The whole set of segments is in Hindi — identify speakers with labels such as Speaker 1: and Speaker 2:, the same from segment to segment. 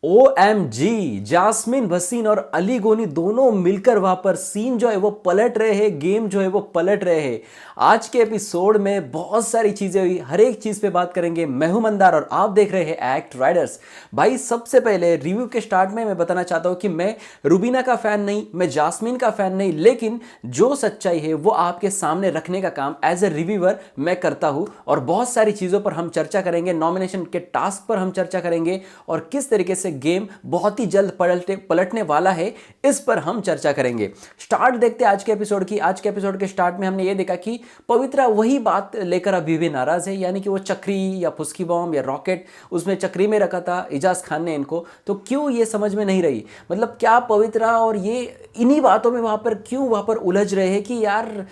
Speaker 1: OMG, जास्मिन भसीन और अली गोनी दोनों मिलकर वहां पर सीन जो है वो पलट रहे हैं, गेम जो है वो पलट रहे हैं। आज के एपिसोड में बहुत सारी चीजें हुई, हर एक चीज पे बात करेंगे। मैं हूं मंदार और आप देख रहे हैं एक्ट राइडर्स। भाई सबसे पहले रिव्यू के स्टार्ट में मैं बताना चाहता हूं कि मैं रुबीना का फैन नहीं, मैं जास्मिन का फैन नहीं, लेकिन जो सच्चाई है वो आपके सामने रखने का काम एज ए रिव्यूअर मैं करता हूं। और बहुत सारी चीजों पर हम चर्चा करेंगे, नॉमिनेशन के टास्क पर हम चर्चा करेंगे और किस तरीके से गेम बहुत ही जल्द पलटने वाला है, इस पर हम चर्चा करेंगे। स्टार्ट देखते हैं आज के एपिसोड की। आज के एपिसोड के स्टार्ट में हमने ये देखा कि पवित्रा वही बात लेकर अभी भी नाराज है, यानी कि वो चक्री या फुस्की बॉम्ब या रॉकेट उसमें चक्री में रखा था इजाज खान ने इनको, तो क्यों ये समझ में नहीं रही। मतलब क्या पवित्रा और ये इन्हीं बातों में वहां पर उलझ रहे हैं कि यार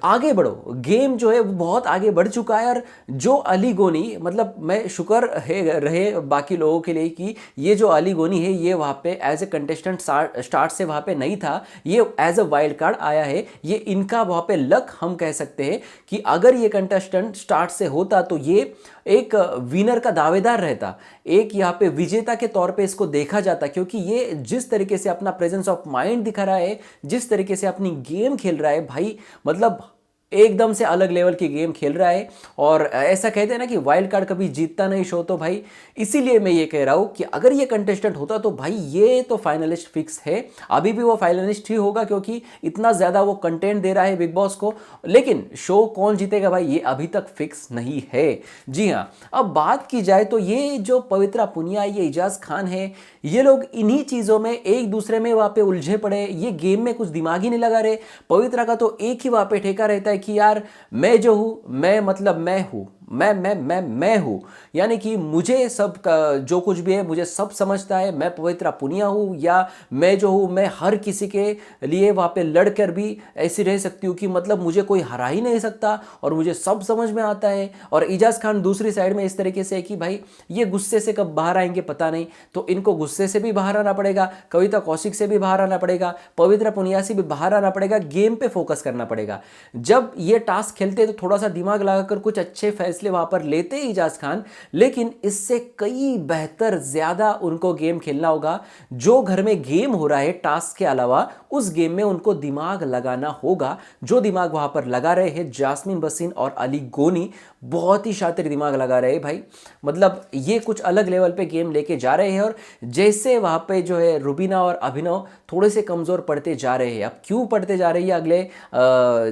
Speaker 1: आगे बढ़ो, गेम जो है वो बहुत आगे बढ़ चुका है। और जो अली गोनी, मतलब मैं शुक्र है रहे बाकी लोगों के लिए कि ये जो अली गोनी है ये वहाँ पे एज ए कंटेस्टेंट स्टार्ट से वहाँ पे नहीं था, ये एज ए वाइल्ड कार्ड आया है। ये इनका वहाँ पे लक हम कह सकते हैं कि अगर ये कंटेस्टेंट स्टार्ट से होता तो ये एक विनर का दावेदार रहता, एक यहाँ पे विजेता के तौर पे इसको देखा जाता। क्योंकि ये जिस तरीके से अपना प्रेजेंस ऑफ माइंड दिखा रहा है, जिस तरीके से अपनी गेम खेल रहा है भाई, मतलब एकदम से अलग लेवल की गेम खेल रहा है। और ऐसा कहते हैं ना कि वाइल्ड कार्ड कभी जीतता नहीं शो, तो भाई इसीलिए मैं ये कह रहा हूं कि अगर ये कंटेस्टेंट होता तो भाई ये तो फाइनलिस्ट फिक्स है। अभी भी वो फाइनलिस्ट ही होगा क्योंकि इतना ज्यादा वो कंटेंट दे रहा है बिग बॉस को। लेकिन शो कौन जीतेगा भाई ये अभी तक फिक्स नहीं है। जी हाँ, अब बात की जाए तो ये जो पवित्रा पुनिया, ये इजाज खान है, ये लोग इन्हीं चीजों में एक दूसरे में वहां पे उलझे पड़े, ये गेम में कुछ दिमाग ही नहीं लगा रहे। पवित्रा का तो एक ही वहां पे ठेका रहता है कि यार मैं जो हूं, मैं मतलब मैं हूं, मैं हूं, यानी कि मुझे सब जो कुछ भी है मुझे सब समझता है। मैं पवित्रा पुनिया हूं या मैं जो हूं, मैं हर किसी के लिए वहां पे लड़कर भी ऐसी रह सकती हूं कि मतलब मुझे कोई हरा ही नहीं सकता और मुझे सब समझ में आता है। और इजाज खान दूसरी साइड में इस तरीके से है कि भाई ये गुस्से से कब बाहर आएंगे पता नहीं, तो इनको गुस्से से भी बाहर आना पड़ेगा, कविता कौशिक से भी बाहर आना पड़ेगा, पवित्रा पुनिया से भी बाहर आना पड़ेगा, गेम पे फोकस करना पड़ेगा। जब ये टास्क खेलते तो थोड़ा सा दिमाग लगाकर कुछ अच्छे फैसले वहां पर लेते ही इजाज खान, लेकिन इससे कई बेहतर ज्यादा उनको गेम खेलना होगा। जो घर में गेम हो रहा है टास्क के अलावा, उस गेम में उनको दिमाग लगाना होगा। जो दिमाग वहां पर लगा रहे हैं जास्मिन भसीन और अली गोनी, बहुत ही शातिर दिमाग लगा रहे हैं भाई। मतलब ये कुछ अलग लेवल पे गेम लेके जा रहे हैं। और जैसे वहां पे जो है रुबीना और अभिनव थोड़े से कमजोर पड़ते जा रहे हैं। अब क्यों पड़ते जा रही है अगले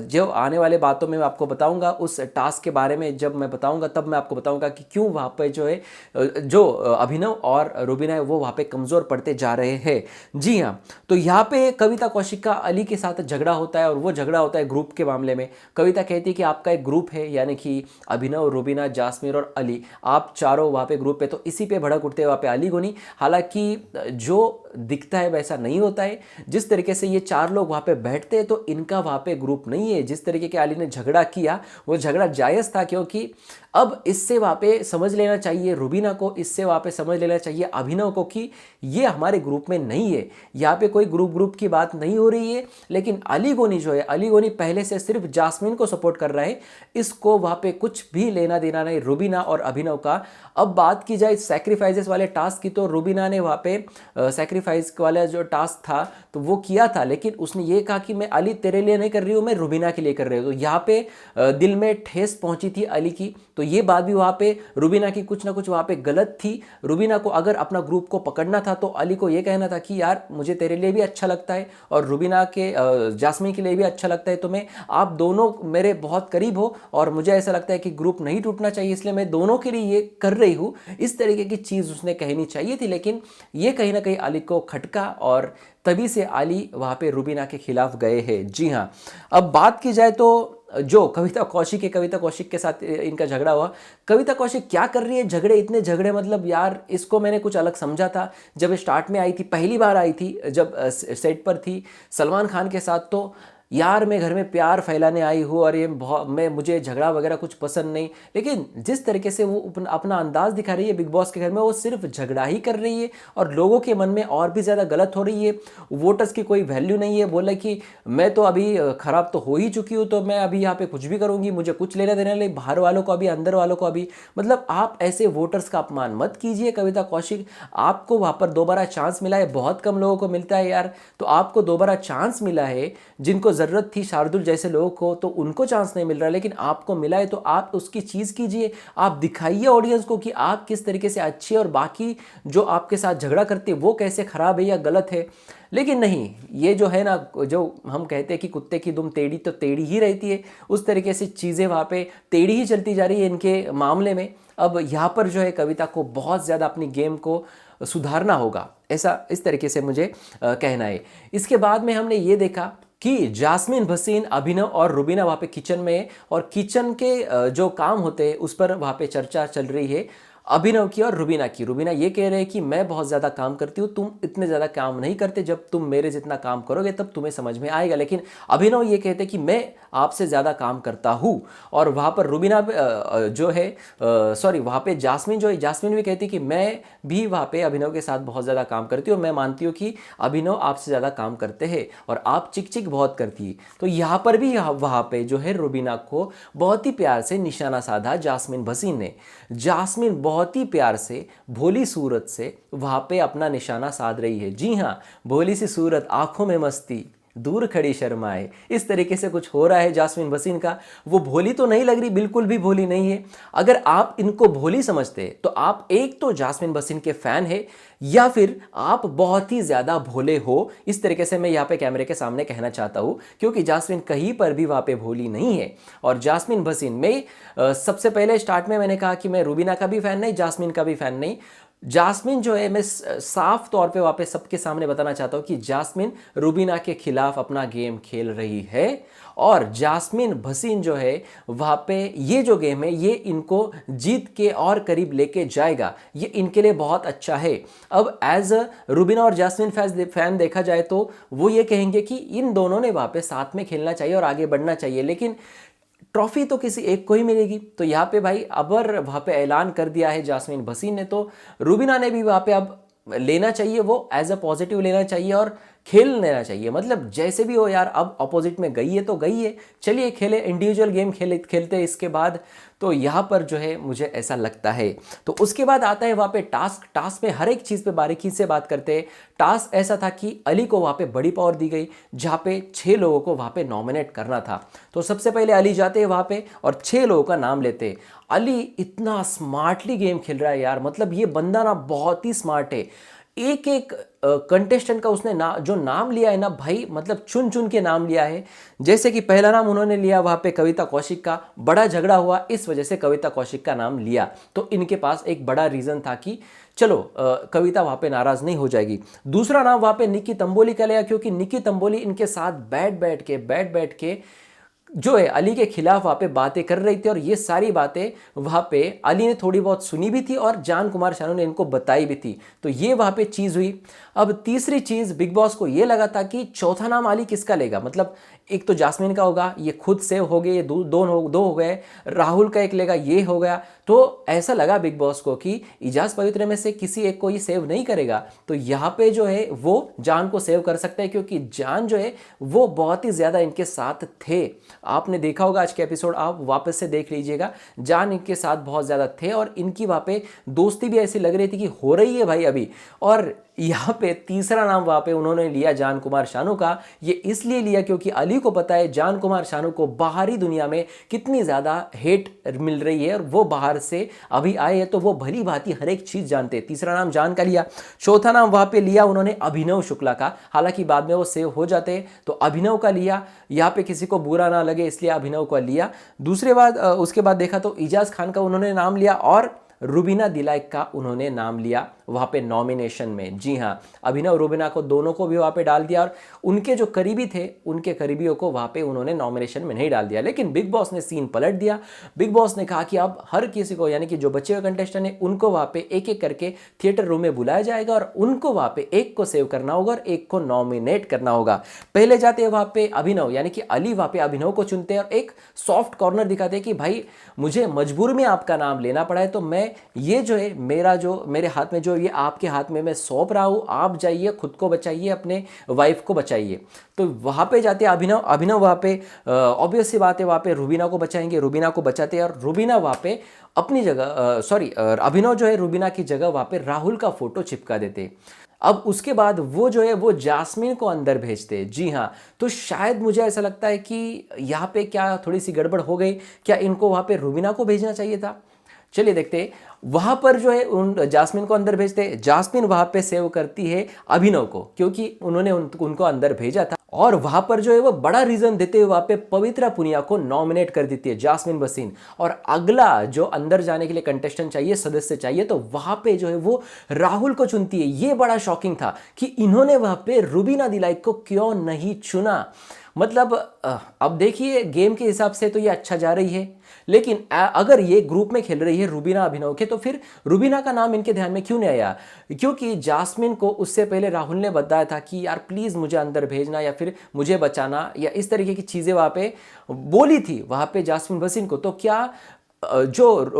Speaker 1: जो आने वाले बातों में मैं आपको बताऊंगा, उस टास्क के बारे में जब मैं बताऊंगा तब मैं आपको बताऊंगा कि क्यों वहां पे जो है जो अभिनव और रुबीना है वो वहां पे कमजोर पड़ते जा रहे हैं। जी हाँ, तो यहाँ पे कविता कौशिक का अली के साथ झगड़ा होता है और वो झगड़ा होता है ग्रुप के मामले में। कविता कहती है कि आपका एक ग्रुप है, यानी कि अभिनव, रुबीना, जास्मिन और अली, आप चारों वहां पे ग्रुप पे, तो इसी पे भड़क उठते हैं वहां पे अली गोनी। हालांकि जो दिखता है वैसा नहीं होता है। जिस तरीके से ये चार लोग वहां पे बैठते हैं तो इनका वहां पे ग्रुप नहीं है। जिस तरीके के अली ने झगड़ा किया वो झगड़ा जायज था, क्योंकि अब इससे वहां पे समझ लेना चाहिए रुबीना को, इससे वहां पे समझ लेना चाहिए अभिनव को कि ये हमारे ग्रुप में नहीं है। यहाँ पे कोई ग्रुप की बात नहीं हो रही है। लेकिन अली गोनी जो है, अली गोनी पहले से सिर्फ जास्मिन को सपोर्ट कर रहा है, इसको वहां पे कुछ भी लेना देना नहीं रुबीना और अभिनव का। अब बात की जाए सैक्रिफाइसेस वाले टास्क की, तो रुबीना ने वहां पे सैक्रिफाइस वाला जो टास्क था तो वो किया था, लेकिन उसने ये कहा कि मैं अली तेरे लिए नहीं कर रही हूं, मैं रुबीना के लिए कर रही हूं। तो यहाँ पे दिल में ठेस पहुंची थी अली की। तो ये बात भी वहां पे रुबीना की कुछ ना कुछ वहां पे गलत थी। रुबीना को अगर अपना ग्रुप को पकड़ना था तो अली को ये कहना था कि यार मुझे तेरे लिए भी अच्छा लगता है और रुबीना के जास्मिन के लिए भी अच्छा लगता है, तो मैं, आप दोनों मेरे बहुत करीब हो और मुझे ऐसा लगता है कि ग्रुप नहीं टूटना चाहिए, इसलिए मैं दोनों के लिए ये कर रही हूं। इस तरीके की चीज उसने कहनी चाहिए थी, लेकिन ये कहीं ना कहीं अली को खटका और तभी से अली वहां पे रुबीना के खिलाफ गए हैं। जी हाँ, अब बात की जाए तो जो कविता कौशिक है, कविता कौशिक के साथ इनका झगड़ा हुआ। कविता कौशिक क्या कर रही है, झगड़े, इतने झगड़े, मतलब यार इसको मैंने कुछ अलग समझा था जब स्टार्ट में आई थी, पहली बार आई थी जब सेट पर थी सलमान खान के साथ। तो यार मैं घर में प्यार फैलाने आई हूँ और ये बहुत मुझे झगड़ा वगैरह कुछ पसंद नहीं, लेकिन जिस तरीके से वो अपना अंदाज दिखा रही है बिग बॉस के घर में, वो सिर्फ झगड़ा ही कर रही है और लोगों के मन में और भी ज़्यादा गलत हो रही है। वोटर्स की कोई वैल्यू नहीं है, बोला कि मैं तो अभी ख़राब तो हो ही चुकी हूँ, तो मैं अभी यहाँ पे कुछ भी करूँगी, मुझे कुछ लेना देना नहीं, बाहर वालों को अभी अंदर वालों को अभी। मतलब आप ऐसे वोटर्स का अपमान मत कीजिए कविता कौशिक। आपको वहाँ पर दोबारा चांस मिला है, बहुत कम लोगों को मिलता है यार, तो आपको दोबारा चांस मिला है। जिनको ज़रूरत थी शार्दुल जैसे लोगों को, तो उनको चांस नहीं मिल रहा, लेकिन आपको मिला है, तो आप उसकी चीज़ कीजिए। आप दिखाइए ऑडियंस को कि आप किस तरीके से अच्छे, और बाकी जो आपके साथ झगड़ा करते हैं वो कैसे ख़राब है या गलत है। लेकिन नहीं, ये जो है ना, जो हम कहते हैं कि कुत्ते की दुम टेढ़ी तो टेढ़ी ही रहती है, उस तरीके से चीज़ें वहाँ पे टेढ़ी ही चलती जा रही है इनके मामले में। अब यहाँ पर जो है कविता को बहुत ज़्यादा अपनी गेम को सुधारना होगा, ऐसा इस तरीके से मुझे कहना है। इसके बाद में हमने ये देखा कि जास्मिन भसीन, अभिनव और रुबीना वहाँ पे किचन में, और किचन के जो काम होते हैं उस पर वहाँ पे चर्चा चल रही है अभिनव की और रुबीना की। रुबीना ये कह रहे हैं कि मैं बहुत ज़्यादा काम करती हूँ, तुम इतने ज़्यादा काम नहीं करते, जब तुम मेरे जितना काम करोगे तब तुम्हें समझ में आएगा। लेकिन अभिनव ये कहते हैं कि मैं आपसे ज़्यादा काम करता हूँ। और वहाँ पर रुबीना जो है सॉरी वहाँ पे जास्मिन जो है, जास्मिन भी कहती है कि मैं भी वहाँ पे अभिनव के साथ बहुत ज़्यादा काम करती हूँ, मैं मानती हूँ कि अभिनव आपसे ज़्यादा काम करते हैं और आप चिक चिक बहुत करती है। तो यहाँ पर भी वहाँ पे जो है रुबीना को बहुत ही प्यार से निशाना साधा जास्मिन भसीन ने। जास्मिन बहुत ही प्यार से भोली सूरत से वहाँ पे अपना निशाना साध रही है। जी हाँ, भोली सी सूरत, आंखों में मस्ती, दूर खड़ी शर्माए, इस तरीके से कुछ हो रहा है जास्मिन भसीन का। वो भोली तो नहीं लग रही, बिल्कुल भी भोली नहीं है। अगर आप इनको भोली समझते तो आप एक तो जास्मिन भसीन के फैन है, या फिर आप बहुत ही ज़्यादा भोले हो। इस तरीके से मैं यहाँ पे कैमरे के सामने कहना चाहता हूँ, क्योंकि जास्मिन कहीं पर भी वहाँ पे भोली नहीं है। और जास्मिन भसीन में सबसे पहले स्टार्ट में मैंने कहा कि मैं रुबीना का भी फ़ैन नहीं, जास्मिन का भी फ़ैन नहीं। जास्मिन जो है, मैं साफ तौर पे वहाँ पे सबके सामने बताना चाहता हूँ कि जास्मिन रुबीना के खिलाफ अपना गेम खेल रही है, और जास्मिन भसीन जो है वहाँ पे ये जो गेम है ये इनको जीत के और करीब लेके जाएगा, ये इनके लिए बहुत अच्छा है। अब एज अ रुबीना और जास्मिन फैन देखा जाए तो वो ये कहेंगे कि इन दोनों ने वहाँ पे साथ में खेलना चाहिए और आगे बढ़ना चाहिए, लेकिन ट्रॉफी तो किसी एक को ही मिलेगी। तो यहाँ पे भाई अबर वहाँ पे ऐलान कर दिया है जास्मिन भसीन ने, तो रुबीना ने भी वहाँ पे अब लेना चाहिए, वो एज अ पॉजिटिव लेना चाहिए और खेल लेना चाहिए। मतलब जैसे भी हो यार, अब अपोजिट में गई है तो गई है, चलिए खेले, इंडिविजुअल गेम खेलते इसके बाद। तो यहाँ पर जो है मुझे ऐसा लगता है। तो उसके बाद आता है वहाँ पे टास्क में हर एक चीज़ पे बारीकी से बात करते हैं। टास्क ऐसा था कि अली को वहाँ पे बड़ी पावर दी गई, जहाँ पे 6 लोगों को वहाँ पे नॉमिनेट करना था। तो सबसे पहले अली जाते हैं वहाँ पे और 6 लोगों का नाम लेते हैं। अली इतना स्मार्टली गेम खेल रहा है यार, मतलब ये बंदा ना बहुत ही स्मार्ट है। एक एक कंटेस्टेंट का उसने जो नाम लिया है ना भाई, मतलब चुन चुन के नाम लिया है। जैसे कि पहला नाम उन्होंने लिया वहाँ पे कविता कौशिक का, बड़ा झगड़ा हुआ इस वजह से कविता कौशिक का नाम लिया, तो इनके पास एक बड़ा रीज़न था कि चलो कविता वहाँ पे नाराज़ नहीं हो जाएगी। दूसरा नाम वहाँ पे निकी तंबोली का लिया, क्योंकि निकी तंबोली इनके साथ बैठ बैठ के जो है अली के खिलाफ वहाँ पे बातें कर रही थी, और ये सारी बातें वहाँ पे अली ने थोड़ी बहुत सुनी भी थी और जान कुमार शानू ने इनको बताई भी थी। तो ये वहाँ पे चीज़ हुई। अब तीसरी चीज़, बिग बॉस को ये लगा था कि चौथा नाम अली किसका लेगा, मतलब एक तो जास्मिन का होगा, ये खुद सेव हो गए, ये दो हो गए, राहुल का एक लेगा, ये हो गया। तो ऐसा लगा बिग बॉस को कि इजाज पवित्र में से किसी एक को ये सेव नहीं करेगा, तो यहाँ पे जो है वो जान को सेव कर सकता है, क्योंकि जान जो है वो बहुत ही ज़्यादा इनके साथ थे। आपने देखा होगा आज के एपिसोड, आप वापस से देख लीजिएगा, जान इनके साथ बहुत ज़्यादा थे और इनकी वहाँ पे दोस्ती भी ऐसी लग रही थी कि हो रही है भाई अभी। और यहाँ पे तीसरा नाम वहाँ पे उन्होंने लिया जान कुमार शानू का। ये इसलिए लिया क्योंकि अली को पता है जान कुमार शानू को बाहरी दुनिया में कितनी ज़्यादा हेट मिल रही है, और वो बाहर से अभी आए हैं तो वो भली भांति हर एक चीज़ जानते हैं। तीसरा नाम जान का लिया। चौथा नाम वहाँ पे लिया उन्होंने अभिनव शुक्ला का, हालांकि बाद में वो सेव हो जाते हैं, तो अभिनव का लिया। यहाँ पे किसी को बुरा ना लगे इसलिए अभिनव का लिया। उसके बाद देखा तो इजाज खान का उन्होंने नाम लिया, और रुबीना दिलाइक का उन्होंने नाम लिया वहाँ पे नॉमिनेशन में। जी हाँ, अभिनव रुबीना को दोनों को भी वहाँ पे डाल दिया और उनके जो करीबी थे उनके करीबियों को वहाँ पे उन्होंने नॉमिनेशन में नहीं डाल दिया। लेकिन बिग बॉस ने सीन पलट दिया। बिग बॉस ने कहा कि अब हर किसी को, यानी कि जो बचे हुए कंटेस्टेंट हैं उनको वहाँ पे एक एक करके थिएटर रूम में बुलाया जाएगा और उनको वहाँ पे एक को सेव करना होगा और एक को नॉमिनेट करना होगा। पहले जाते हैं वहाँ पे अभिनव, यानी कि अली वहाँ पे अभिनव को चुनते हैं और एक सॉफ्ट कॉर्नर दिखाते हैं कि भाई मुझे मजबूर में आपका नाम लेना पड़ा है, तो मैं ये जो है मेरे हाथ में जो ये आपके हाथ में मैं सौंप रहा हूँ, आप जाइए, खुद को बचाइए, अपने वाइफ को बचाइए। तो वहाँ पे जाते अभिनव वहाँ पे ऑब्वियस सी बात है वहाँ पे रुबीना को बचाएंगे, रुबीना को बचाते हैं और रुबीना वहाँ पे अपनी जगह अभिनव जो है रुबीना की जगह वहाँ पे राहुल का फोटो चिपका देते। अब उसके बाद वो जो है वो जास्मीन को अंदर भेजते। जी हाँ, तो शायद मुझे ऐसा लगता है कि यहाँ पे क्या थोड़ी सी गड़बड़ हो गई, क्या इनको वहाँ पे रुबीना को भेजना चाहिए था। चलिए देखते, वहां पर जो है उन जास्मिन को अंदर भेजते। जास्मिन वहां पे सेव करती है अभिनव को, क्योंकि उन्होंने उनको अंदर भेजा था और वहां पर जो है वो बड़ा रीजन देते हुए वहां पे पवित्रा पुनिया को नॉमिनेट कर देती है जास्मिन भसीन। और अगला जो अंदर जाने के लिए कंटेस्टेंट चाहिए, सदस्य चाहिए, तो वहां पे जो है वो राहुल को चुनती है। ये बड़ा शॉकिंग था कि इन्होंने वहां पे रुबीना दिलाइक को क्यों नहीं चुना। मतलब अब देखिए गेम के हिसाब से तो ये अच्छा जा रही है, लेकिन अगर ये ग्रुप में खेल रही है रुबीना अभिनव के, तो फिर रुबीना का नाम इनके ध्यान में क्यों नहीं आया। क्योंकि जास्मिन को उससे पहले राहुल ने बताया था कि यार प्लीज़ मुझे अंदर भेजना या फिर मुझे बचाना या इस तरीके की चीज़ें वहाँ पे बोली थी वहाँ पे जास्मिन भसीन को। तो क्या जो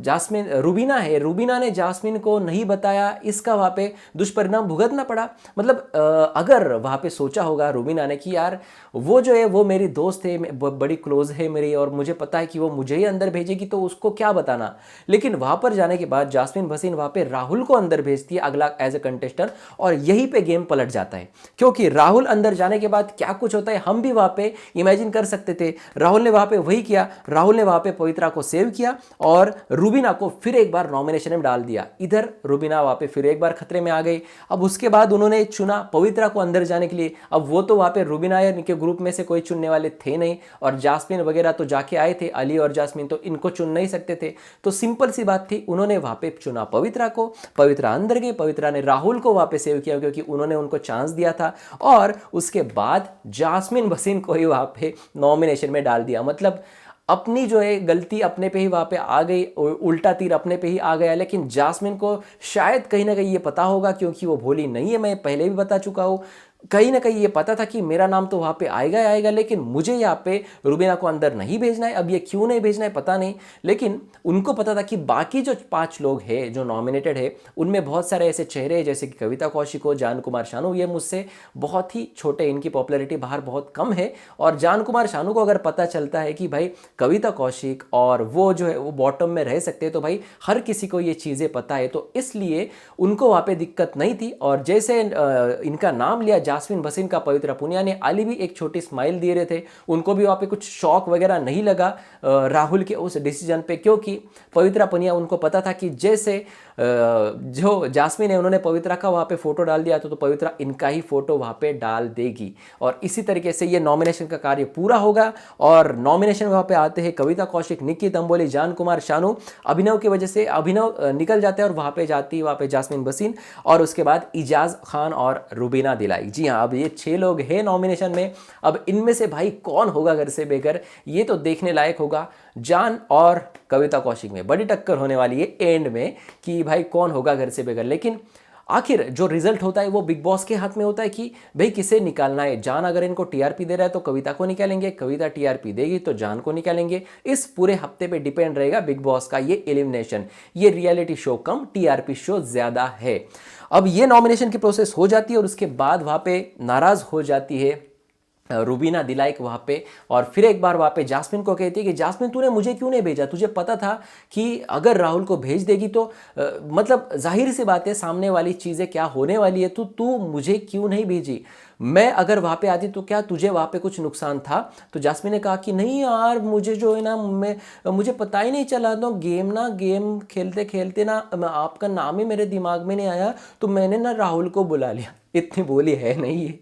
Speaker 1: जास्मिन रुबीना है, रुबीना ने जास्मिन को नहीं बताया, इसका वहाँ पे दुष्परिणाम भुगतना पड़ा। मतलब अगर वहाँ पे सोचा होगा रुबीना ने कि यार वो जो है वो मेरी दोस्त है, बड़ी क्लोज है मेरी, और मुझे पता है कि वो मुझे ही अंदर भेजेगी, तो उसको क्या बताना। लेकिन वहाँ पर जाने के बाद जास्मिन भसीन वहाँ पे राहुल को अंदर भेजती है अगला एज ए कंटेस्टेंट, और यहीं पे गेम पलट जाता है। क्योंकि राहुल अंदर जाने के बाद क्या कुछ होता है हम भी वहाँ पे इमेजिन कर सकते थे। राहुल ने वहाँ पे वही किया, राहुल ने वहाँ पे पवित्रा को सेव किया और रुबीना को फिर एक बार नॉमिनेशन में डाल दिया। इधर रुबीना वहाँ पे फिर एक बार खतरे में आ गई। अब उसके बाद उन्होंने चुना पवित्रा को अंदर जाने के लिए। अब वो तो वहाँ पे रुबीना या इनके ग्रुप में से कोई चुनने वाले थे नहीं, और जास्मिन वगैरह तो जाके आए थे, अली और जास्मिन, तो इनको चुन नहीं सकते थे। तो सिंपल सी बात थी, उन्होंने वहाँ पे चुना पवित्रा को। पवित्रा अंदर गई, पवित्रा ने राहुल को वहाँ पे सेव किया क्योंकि उन्होंने उनको चांस दिया था, और उसके बाद जास्मिन भसीन को ही वहाँ पे नॉमिनेशन में डाल दिया। मतलब अपनी जो है गलती अपने पे ही वहाँ पे आ गई, उल्टा तीर अपने पे ही आ गया। लेकिन जास्मिन को शायद कहीं ना कहीं ये पता होगा, क्योंकि वो भोली नहीं है, मैं पहले भी बता चुका हूँ, कहीं ना कहीं ये पता था कि मेरा नाम तो वहाँ पे आएगा ही आएगा, लेकिन मुझे यहाँ पे रुबीना को अंदर नहीं भेजना है। अब ये क्यों नहीं भेजना है पता नहीं, लेकिन उनको पता था कि बाकी जो 5 लोग हैं जो नॉमिनेटेड है, उनमें बहुत सारे ऐसे चेहरे हैं जैसे कि कविता कौशिक हो, जान कुमार शानू, ये मुझसे बहुत ही छोटे, इनकी पॉपुलैरिटी बाहर बहुत कम है। और जान कुमार शानू को अगर पता चलता है कि भाई कविता कौशिक और वो जो है वो बॉटम में रह सकते हैं, तो भाई हर किसी को ये चीज़ें पता है, तो इसलिए उनको वहाँ पे दिक्कत नहीं थी। और जैसे इनका नाम लिया जास्मिन भसीन का पवित्रा पुनिया ने, अली भी एक छोटी स्माइल दे रहे थे, उनको भी वहाँ पे कुछ शौक वगैरह नहीं लगा राहुल के उस डिसीजन पे, क्योंकि पवित्रा पुनिया उनको पता था कि जैसे जो जास्मिन है उन्होंने पवित्रा का वहाँ पे फोटो डाल दिया तो पवित्रा इनका ही फोटो वहाँ पे डाल देगी, और इसी तरीके से ये नॉमिनेशन का कार्य पूरा होगा। और नॉमिनेशन वहाँ पे आते हैं कविता कौशिक, निक्की तंबोली, जान कुमार शानू। अभिनव की वजह से अभिनव निकल जाते हैं और वहाँ पे जाती है वहाँ पे जास्मिन भसीन, और उसके बाद इजाज खान और रुबीना दिलाइक। जी हाँ, अब ये 6 लोग हैं नॉमिनेशन में। अब इनमें से भाई कौन होगा घर से बेघर, ये तो देखने लायक होगा। जान और कविता कौशिक में बड़ी टक्कर होने वाली है एंड में कि भाई कौन होगा घर से बेघर। लेकिन आखिर जो रिजल्ट होता है वो बिग बॉस के हाथ में होता है कि भाई किसे निकालना है। जान अगर इनको टीआरपी दे रहा है तो कविता को निकालेंगे, कविता टीआरपी देगी तो जान को निकालेंगे। इस पूरे हफ्ते पे डिपेंड रहेगा बिग बॉस का ये एलिमिनेशन। ये रियलिटी शो कम टीआरपी शो ज्यादा है। अब ये नॉमिनेशन की प्रोसेस हो जाती है और उसके बाद वहाँ पे नाराज हो जाती है रुबीना दिलाइक वहाँ पे, और फिर एक बार वहाँ पे जास्मिन को कहती है कि जास्मिन तूने मुझे क्यों नहीं भेजा, तुझे पता था कि अगर राहुल को भेज देगी तो मतलब जाहिर सी बात है सामने वाली चीज़ें क्या होने वाली है, तू मुझे क्यों नहीं भेजी, मैं अगर वहाँ पे आती तो क्या तुझे वहाँ पे कुछ नुकसान था। तो जास्मिन ने कहा कि नहीं यार, मुझे जो है ना मुझे पता ही नहीं चला, तो गेम खेलते खेलते ना आपका नाम ही मेरे दिमाग में नहीं आया, तो मैंने ना राहुल को बुला लिया। इतनी बोली है नहीं है,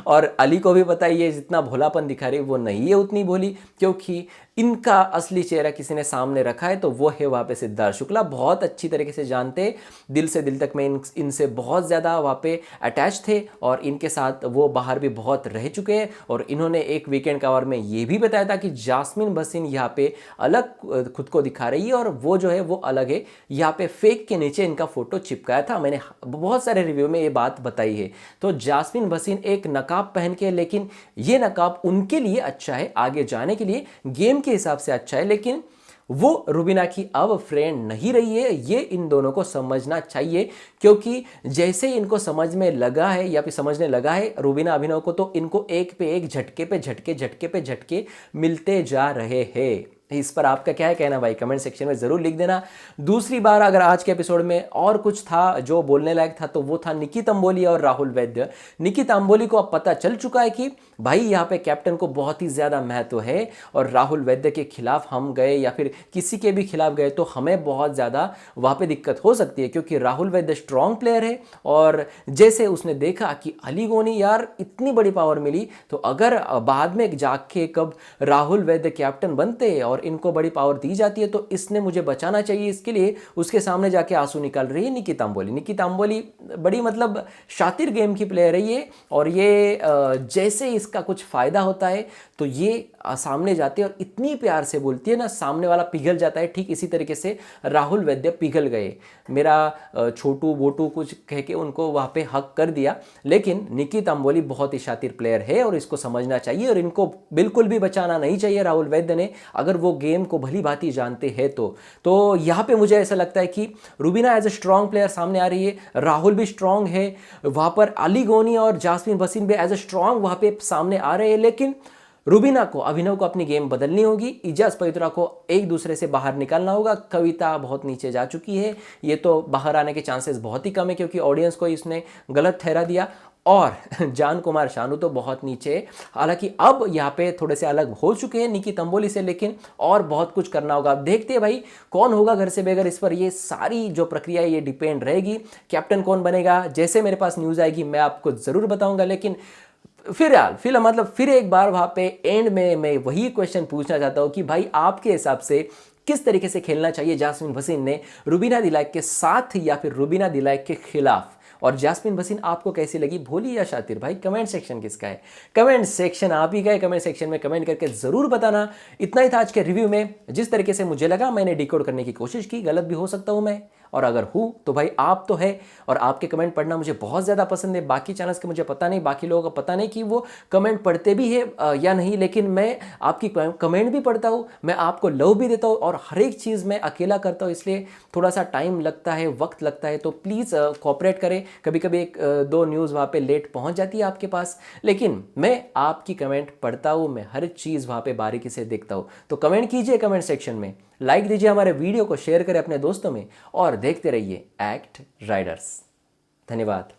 Speaker 1: और अली को भी पता ही है जितना भोलापन दिखा रही वो नहीं है उतनी भोली, क्योंकि इनका असली चेहरा किसी ने सामने रखा है तो वो है वहाँ पे सिद्धार्थ शुक्ला। बहुत अच्छी तरीके से जानते, दिल से दिल तक में इनसे बहुत ज़्यादा वहाँ पे अटैच थे और इनके साथ वो बाहर भी बहुत रह चुके हैं। और इन्होंने एक वीकेंड कवर में ये भी बताया था कि जास्मिन भसीन यहाँ पे अलग खुद को दिखा रही है और वो जो है वो अलग है। यहाँ पे फेक के नीचे इनका फोटो चिपकाया था, मैंने बहुत सारे रिव्यू में ये बात बताई है। तो जास्मिन भसीन एक नकाब पहन के, लेकिन ये नकाब उनके लिए अच्छा है, आगे जाने के लिए गेम के हिसाब से अच्छा है, लेकिन वो रुबीना की अब फ्रेंड नहीं रही है। ये इन दोनों को समझना चाहिए, क्योंकि जैसे ही इनको समझ में लगा है या फिर समझने लगा है रुबीना अभिनव को, तो इनको एक पे एक झटके पे झटके झटके पे झटके मिलते जा रहे हैं। इस पर आपका क्या है कहना भाई, कमेंट सेक्शन में ज़रूर लिख देना। दूसरी बार अगर आज के एपिसोड में और कुछ था जो बोलने लायक था तो वो था निकी तंबोली और राहुल वैद्य। निकी तंबोली को अब पता चल चुका है कि भाई यहाँ पे कैप्टन को बहुत ही ज़्यादा महत्व है और राहुल वैद्य के खिलाफ हम गए या फिर किसी के भी खिलाफ गए तो हमें बहुत ज़्यादा वहाँ पे दिक्कत हो सकती है, क्योंकि राहुल वैद्य स्ट्रॉन्ग प्लेयर है। और जैसे उसने देखा कि अली गोनी यार इतनी बड़ी पावर मिली, तो अगर बाद में जाके कब राहुल वैद्य कैप्टन बनते और इनको बड़ी पावर दी जाती है तो इसने मुझे बचाना चाहिए, इसके लिए उसके सामने जाके आंसू निकाल रही है निकी तंबोली। निकी तंबोली बड़ी मतलब शातिर गेम की प्लेयर है ये, और ये जैसे इसका कुछ फायदा होता है तो ये सामने जाती है और इतनी प्यार से बोलती है ना, सामने वाला पिघल जाता है। ठीक इसी तरीके से राहुल वैद्य पिघल गए, मेरा छोटू बोटू कुछ कह के उनको वहाँ पे हक कर दिया। लेकिन निकी तंबोली बहुत ही शातिर प्लेयर है और इसको समझना चाहिए और इनको बिल्कुल भी बचाना नहीं चाहिए राहुल वैद्य ने, अगर वो गेम को भली भांति जानते हैं तो यहाँ पे मुझे ऐसा लगता है कि Rubina as a strong player सामने आ रही है, राहुल भी स्ट्रॉन्ग है, वहाँ पर अली गोनी और जास्मिन भसीन भी एज ए स्ट्रॉन्ग वहाँ पे सामने आ रहे हैं। लेकिन रुबीना को, अभिनव को अपनी गेम बदलनी होगी, इजाज पवित्रा को एक दूसरे से बाहर निकालना होगा। कविता बहुत नीचे जा चुकी है, ये तो बाहर आने के चांसेस बहुत ही कम है क्योंकि ऑडियंस को इसने गलत ठहरा दिया। और जान कुमार शानू तो बहुत नीचे है, हालांकि अब यहाँ पे थोड़े से अलग हो चुके हैं निकी तंबोली से, लेकिन और बहुत कुछ करना होगा। अब देखते हैं भाई कौन होगा घर से बेघर, इस पर ये सारी जो प्रक्रिया है ये डिपेंड रहेगी। कैप्टन कौन बनेगा, जैसे मेरे पास न्यूज़ आएगी मैं आपको ज़रूर बताऊंगा। लेकिन फिर एक बार वहाँ पे एंड में मैं वही क्वेश्चन पूछना चाहता हूँ कि भाई आपके हिसाब से किस तरीके से खेलना चाहिए जास्मिन भसीन ने, रुबीना दिलाइक के साथ या फिर रुबीना दिलाइक के खिलाफ? और जास्मिन भसीन आपको कैसी लगी, भोली या शातिर? भाई कमेंट सेक्शन किसका है? कमेंट सेक्शन आप ही का है, कमेंट सेक्शन में कमेंट करके ज़रूर बताना। इतना ही था आज के रिव्यू में, जिस तरीके से मुझे लगा मैंने डिकोड करने की कोशिश की, गलत भी हो सकता हूँ मैं, और अगर हूँ तो भाई आप तो है, और आपके कमेंट पढ़ना मुझे बहुत ज़्यादा पसंद है। बाकी चैनल्स के मुझे पता नहीं, बाकी लोगों का पता नहीं कि वो कमेंट पढ़ते भी है या नहीं, लेकिन मैं आपकी कमेंट भी पढ़ता हूँ, मैं आपको लव भी देता हूँ, और हर एक चीज़ मैं अकेला करता हूँ, इसलिए थोड़ा सा टाइम लगता है, वक्त लगता है, तो प्लीज़ कोऑपरेट करें। कभी कभी एक दो न्यूज़ वहाँ पे लेट पहुँच जाती है आपके पास, लेकिन मैं आपकी कमेंट पढ़ता हूँ, मैं हर चीज़ वहाँ पे बारीकी से देखता हूँ। तो कमेंट कीजिए कमेंट सेक्शन में, लाइक दीजिए हमारे वीडियो को, शेयर करें अपने दोस्तों में, और देखते रहिए एक्ट राइडर्स। धन्यवाद।